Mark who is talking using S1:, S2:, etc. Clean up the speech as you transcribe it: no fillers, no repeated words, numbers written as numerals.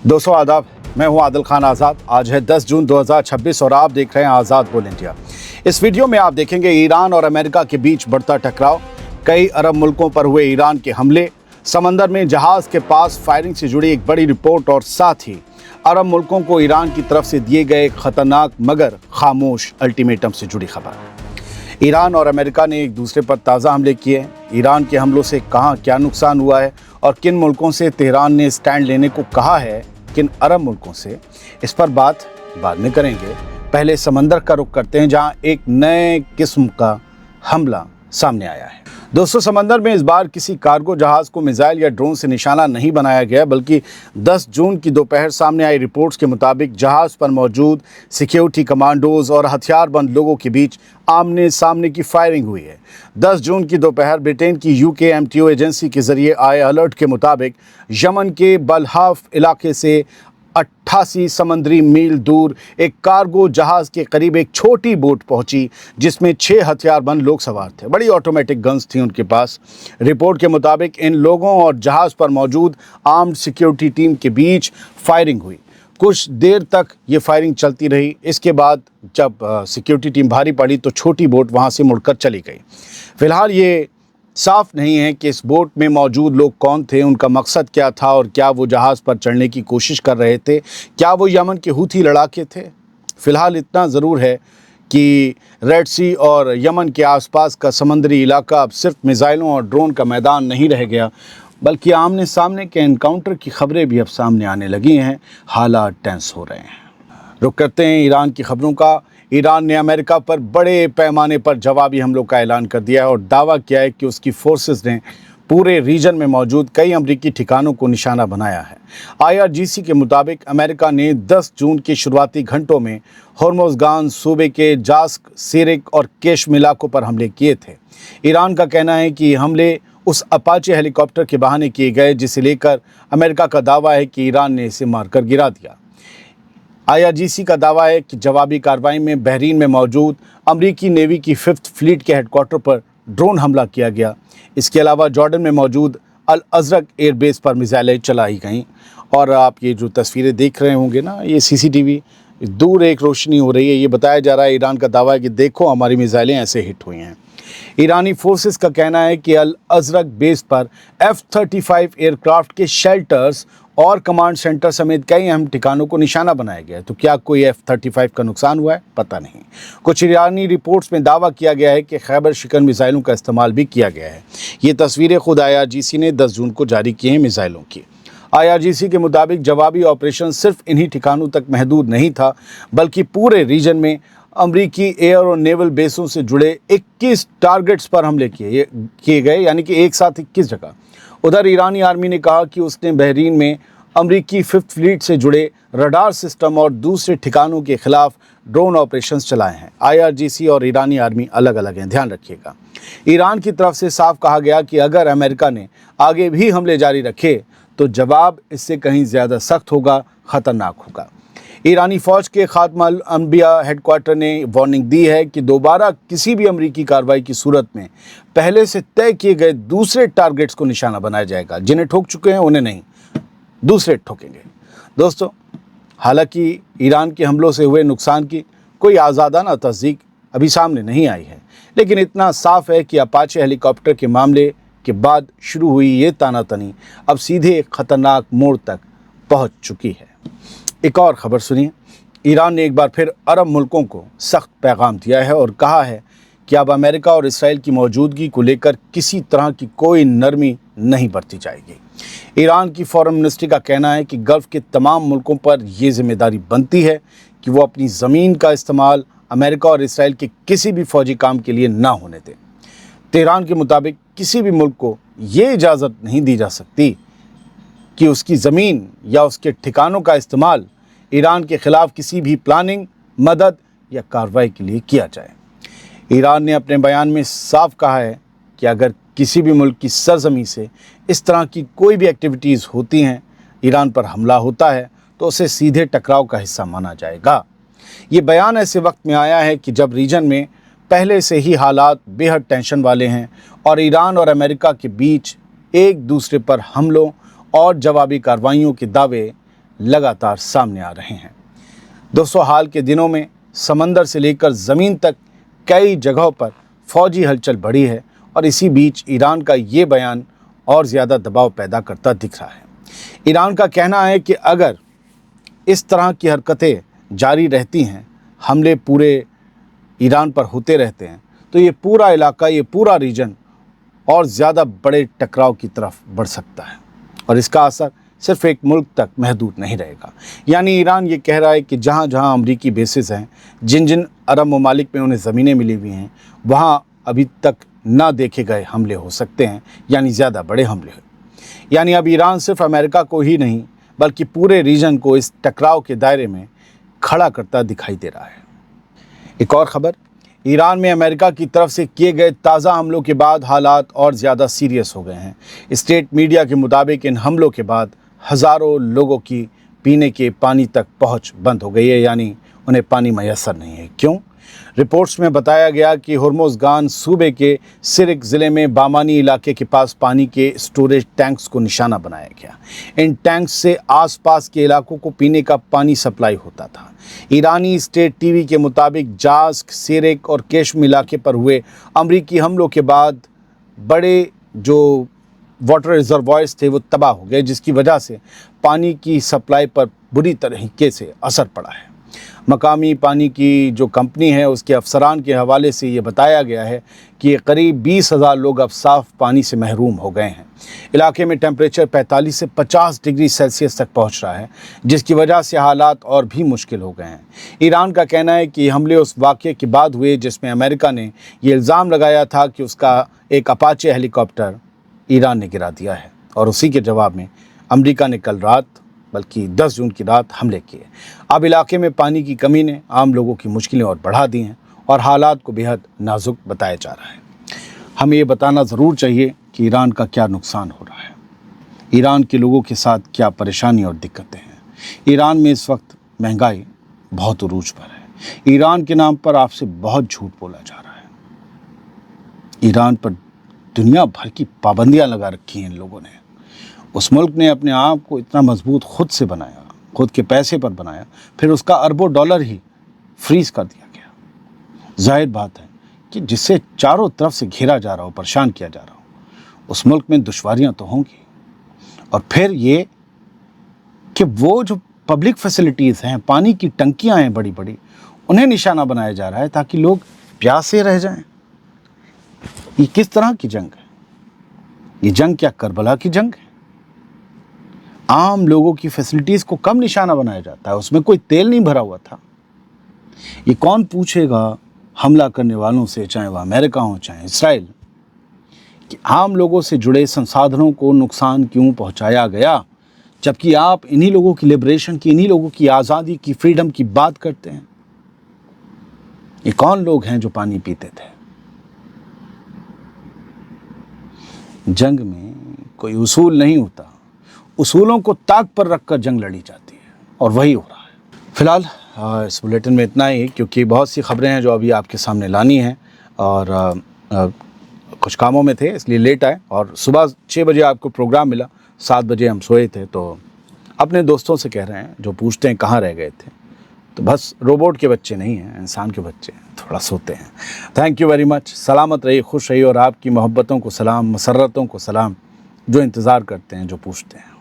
S1: दोस्तों आदाब, मैं हूं आदिल खान आज़ाद। आज है 10 जून 2026 और आप देख रहे हैं आज़ाद बोल इंडिया। इस वीडियो में आप देखेंगे ईरान और अमेरिका के बीच बढ़ता टकराव, कई अरब मुल्कों पर हुए ईरान के हमले, समंदर में जहाज़ के पास फायरिंग से जुड़ी एक बड़ी रिपोर्ट और साथ ही अरब मुल्कों को ईरान की तरफ से दिए गए खतरनाक मगर खामोश अल्टीमेटम से जुड़ी खबर। ईरान और अमेरिका ने एक दूसरे पर ताज़ा हमले किए हैं। ईरान के हमलों से कहाँ क्या नुकसान हुआ है और किन मुल्कों से तेहरान ने स्टैंड लेने को कहा है, किन अरब मुल्कों से, इस पर बात बाद में करेंगे। पहले समंदर का रुख करते हैं जहां एक नए किस्म का हमला सामने आया है। दोस्तों, समंदर में इस बार किसी कार्गो जहाज को मिसाइल या ड्रोन से निशाना नहीं बनाया गया, बल्कि 10 जून की दोपहर सामने आई रिपोर्ट्स के मुताबिक जहाज पर मौजूद सिक्योरिटी कमांडोज और हथियारबंद लोगों के बीच आमने सामने की फायरिंग हुई है। 10 जून की दोपहर ब्रिटेन की UKMTO एजेंसी के जरिए आए अलर्ट के मुताबिक यमन के बलहाफ इलाके से 88 समुद्री मील दूर एक कार्गो जहाज के करीब एक छोटी बोट पहुंची, जिसमें 6 हथियारबंद लोग सवार थे। बड़ी ऑटोमेटिक गन्स थी उनके पास। रिपोर्ट के मुताबिक इन लोगों और जहाज पर मौजूद आर्म्ड सिक्योरिटी टीम के बीच फायरिंग हुई। कुछ देर तक ये फायरिंग चलती रही। इसके बाद जब सिक्योरिटी टीम भारी पड़ी तो छोटी बोट वहाँ से मुड़कर चली गई। फिलहाल ये साफ नहीं है कि इस बोट में मौजूद लोग कौन थे, उनका मकसद क्या था और क्या वो जहाज़ पर चढ़ने की कोशिश कर रहे थे, क्या वो यमन के हूथी लड़ाके थे। फिलहाल इतना ज़रूर है कि रेड सी और यमन के आसपास का समंदरी इलाका अब सिर्फ मिसाइलों और ड्रोन का मैदान नहीं रह गया, बल्कि आमने सामने के एनकाउंटर की खबरें भी अब सामने आने लगी हैं। हालात टेंस हो रहे हैं। रुक करते हैं ईरान की खबरों का। ईरान ने अमेरिका पर बड़े पैमाने पर जवाबी हमलों का ऐलान कर दिया है और दावा किया है कि उसकी फोर्सेस ने पूरे रीजन में मौजूद कई अमरीकी ठिकानों को निशाना बनाया है। IRGC के मुताबिक अमेरिका ने 10 जून के शुरुआती घंटों में होर्मुज़गान सूबे के जास्क, सिरिक और केशम इलाकों पर हमले किए थे। ईरान का कहना है कि हमले उस अपाचे हेलीकॉप्टर के बहाने किए गए जिसे लेकर अमेरिका का दावा है कि ईरान ने इसे मारकर गिरा दिया। IRGC का दावा है कि जवाबी कार्रवाई में बहरीन में मौजूद अमरीकी नेवी की 5th फ्लीट के हेडक्वार्टर पर ड्रोन हमला किया गया। इसके अलावा जॉर्डन में मौजूद अल अज़रक एयरबेस पर मिसाइलें चलाई गईं। और आप ये जो तस्वीरें देख रहे होंगे ना, ये CCTV दूर एक रोशनी हो रही है। ये बताया जा रहा है, ईरान का दावा है कि देखो हमारी मिसाइलें ऐसे हिट हुई हैं। ईरानी फोर्सेस का कहना है कि अल अज़रक बेस पर F-35 एयरक्राफ्ट के शेल्टर्स और कमांड सेंटर समेत कई अहम ठिकानों को निशाना बनाया गया है। तो क्या कोई F-35 का नुकसान हुआ है? पता नहीं। कुछ ईरानी रिपोर्ट्स में दावा किया गया है कि खैबर शिकन मिसाइलों का इस्तेमाल भी किया गया है। ये तस्वीरें खुद IRGC ने 10 जून को जारी की हैं मिसाइलों की। IRGC के मुताबिक जवाबी ऑपरेशन सिर्फ इन्हीं ठिकानों तक महदूद नहीं था, बल्कि पूरे रीजन में अमरीकी एयर और नेवल बेसों से जुड़े 21 टारगेट्स पर हमले किए गए, यानी कि एक साथ 21 जगह। उधर ईरानी आर्मी ने कहा कि उसने बहरीन में अमरीकी 5th फ्लीट से जुड़े रडार सिस्टम और दूसरे ठिकानों के खिलाफ ड्रोन ऑपरेशंस चलाए हैं। IRGC और ईरानी आर्मी अलग अलग हैं, ध्यान रखिएगा। ईरान की तरफ से साफ कहा गया कि अगर अमेरिका ने आगे भी हमले जारी रखे तो जवाब इससे कहीं ज़्यादा सख्त होगा, ख़तरनाक होगा। ईरानी फ़ौज के खात्मा अल-अंबिया हेडक्वार्टर ने वार्निंग दी है कि दोबारा किसी भी अमरीकी कार्रवाई की सूरत में पहले से तय किए गए दूसरे टारगेट्स को निशाना बनाया जाएगा। जिन्हें ठोक चुके हैं उन्हें नहीं, दूसरे ठोकेंगे। दोस्तों, हालांकि ईरान के हमलों से हुए नुकसान की कोई आज़ादाना तस्दीक अभी सामने नहीं आई है, लेकिन इतना साफ है कि अपाचे हेलीकॉप्टर के मामले के बाद शुरू हुई ये तानातनी अब सीधे एक ख़तरनाक मोड़ तक पहुंच चुकी है। एक और ख़बर सुनिए। ईरान ने एक बार फिर अरब मुल्कों को सख्त पैगाम दिया है और कहा है कि अब अमेरिका और इसराइल की मौजूदगी को लेकर किसी तरह की कोई नरमी नहीं बरती जाएगी। ईरान की फॉरेन मिनिस्ट्री का कहना है कि गल्फ़ के तमाम मुल्कों पर यह जिम्मेदारी बनती है कि वो अपनी ज़मीन का इस्तेमाल अमेरिका और इसराइल के किसी भी फ़ौजी काम के लिए ना होने दें। तेहरान के मुताबिक किसी भी मुल्क को ये इजाज़त नहीं दी जा सकती कि उसकी ज़मीन या उसके ठिकानों का इस्तेमाल ईरान के ख़िलाफ़ किसी भी प्लानिंग, मदद या कार्रवाई के लिए किया जाए। ईरान ने अपने बयान में साफ कहा है कि अगर किसी भी मुल्क की सरजमी से इस तरह की कोई भी एक्टिविटीज़ होती हैं, ईरान पर हमला होता है, तो उसे सीधे टकराव का हिस्सा माना जाएगा। ये बयान ऐसे वक्त में आया है कि जब रीजन में पहले से ही हालात बेहद टेंशन वाले हैं और ईरान और अमेरिका के बीच एक दूसरे पर हमलों और जवाबी कार्रवाइयों के दावे लगातार सामने आ रहे हैं। दोस्तों, हाल के दिनों में समंदर से लेकर ज़मीन तक कई जगहों पर फौजी हलचल बढ़ी है और इसी बीच ईरान का ये बयान और ज़्यादा दबाव पैदा करता दिख रहा है। ईरान का कहना है कि अगर इस तरह की हरकतें जारी रहती हैं, हमले पूरे ईरान पर होते रहते हैं, तो ये पूरा इलाका, ये पूरा रीजन और ज़्यादा बड़े टकराव की तरफ बढ़ सकता है और इसका असर सिर्फ एक मुल्क तक महदूद नहीं रहेगा। यानी ईरान ये कह रहा है कि जहाँ जहाँ अमरीकी बेसिस हैं, जिन जिन अरब ममालिक में उन्हें ज़मीनें मिली हुई हैं, वहाँ अभी तक ना देखे गए हमले हो सकते हैं, यानी ज़्यादा बड़े हमले। यानी अब ईरान सिर्फ अमेरिका को ही नहीं बल्कि पूरे रीजन को इस टकराव के दायरे में खड़ा करता दिखाई दे रहा है। एक और ख़बर, ईरान में अमेरिका की तरफ से किए गए ताज़ा हमलों के बाद हालात और ज़्यादा सीरियस हो गए हैं। स्टेट मीडिया के मुताबिक इन हमलों के बाद हज़ारों लोगों की पीने के पानी तक पहुंच बंद हो गई है, यानी उन्हें पानी मैसर नहीं है। क्यों? रिपोर्ट्स में बताया गया कि होर्मुज़गान सूबे के सिरिक ज़िले में बामानी इलाके के पास पानी के स्टोरेज टैंक्स को निशाना बनाया गया। इन टैंक्स से आसपास के इलाकों को पीने का पानी सप्लाई होता था। ईरानी स्टेट टीवी के मुताबिक जास्क, सिरिक और केशम इलाके पर हुए अमरीकी हमलों के बाद बड़े जो वाटर रिजर्वॉयर्स थे वो तबाह हो गए, जिसकी वजह से पानी की सप्लाई पर बुरी तरीके से असर पड़ा है। मकामी पानी की जो कंपनी है उसके अफसरान के हवाले से ये बताया गया है कि करीब 20,000 लोग अब साफ़ पानी से महरूम हो गए हैं। इलाके में टेम्परेचर 45 से 50 डिग्री सेल्सियस तक पहुंच रहा है, जिसकी वजह से हालात और भी मुश्किल हो गए हैं। ईरान का कहना है कि हमले उस वाक़े के बाद हुए जिसमें अमेरिका ने ये इल्ज़ाम लगाया था कि उसका एक अपाचे हेलीकॉप्टर ईरान ने गिरा दिया है और उसी के जवाब में अमेरिका ने कल रात, बल्कि 10 जून की रात हमले किए। अब इलाके में पानी की कमी ने आम लोगों की मुश्किलें और बढ़ा दी हैं और हालात को बेहद नाजुक बताया जा रहा है। हमें ये बताना ज़रूर चाहिए कि ईरान का क्या नुकसान हो रहा है, ईरान के लोगों के साथ क्या परेशानी और दिक्कतें हैं। ईरान में इस वक्त महंगाई बहुत उरूज पर है। ईरान के नाम पर आपसे बहुत झूठ बोला जा रहा है। ईरान पर दुनिया भर की पाबंदियां लगा रखी हैं इन लोगों ने। उस मुल्क ने अपने आप को इतना मजबूत खुद से बनाया, खुद के पैसे पर बनाया, फिर उसका अरबों डॉलर ही फ्रीज कर दिया गया। जाहिर बात है कि जिससे चारों तरफ से घेरा जा रहा हो, परेशान किया जा रहा हो, उस मुल्क में दुश्वारियां तो होंगी। और फिर ये कि वो जो पब्लिक फैसिलिटीज़ हैं, पानी की टंकियां हैं बड़ी बड़ी, उन्हें निशाना बनाया जा रहा है ताकि लोग प्यासे रह जाएं। ये किस तरह की जंग है? ये जंग क्या करबला की जंग है? आम लोगों की फैसिलिटीज़ को कम निशाना बनाया जाता है, उसमें कोई तेल नहीं भरा हुआ था। ये कौन पूछेगा हमला करने वालों से, चाहे वह अमेरिका हो चाहे इसराइल, कि आम लोगों से जुड़े संसाधनों को नुकसान क्यों पहुंचाया गया, जबकि आप इन्हीं लोगों की लिबरेशन की, इन्हीं लोगों की आज़ादी की, फ्रीडम की बात करते हैं। ये कौन लोग हैं जो पानी पीते थे? जंग में कोई उसूल नहीं होता, उसूलों को ताक पर रखकर जंग लड़ी जाती है और वही हो रहा है। फिलहाल इस बुलेटिन में इतना ही, क्योंकि बहुत सी खबरें हैं जो अभी आपके सामने लानी हैं और कुछ कामों में थे इसलिए लेट आए। और सुबह 6 बजे आपको प्रोग्राम मिला, 7 बजे हम सोए थे। तो अपने दोस्तों से कह रहे हैं जो पूछते हैं कहाँ रह गए थे, तो बस रोबोट के बच्चे नहीं हैं, इंसान के बच्चे हैं, थोड़ा सोते हैं। Thank you very much. सलामत रहिए, खुश रहिए और आपकी मोहब्बतों को सलाम, मसरतों को सलाम, जो इंतज़ार करते हैं, जो पूछते हैं।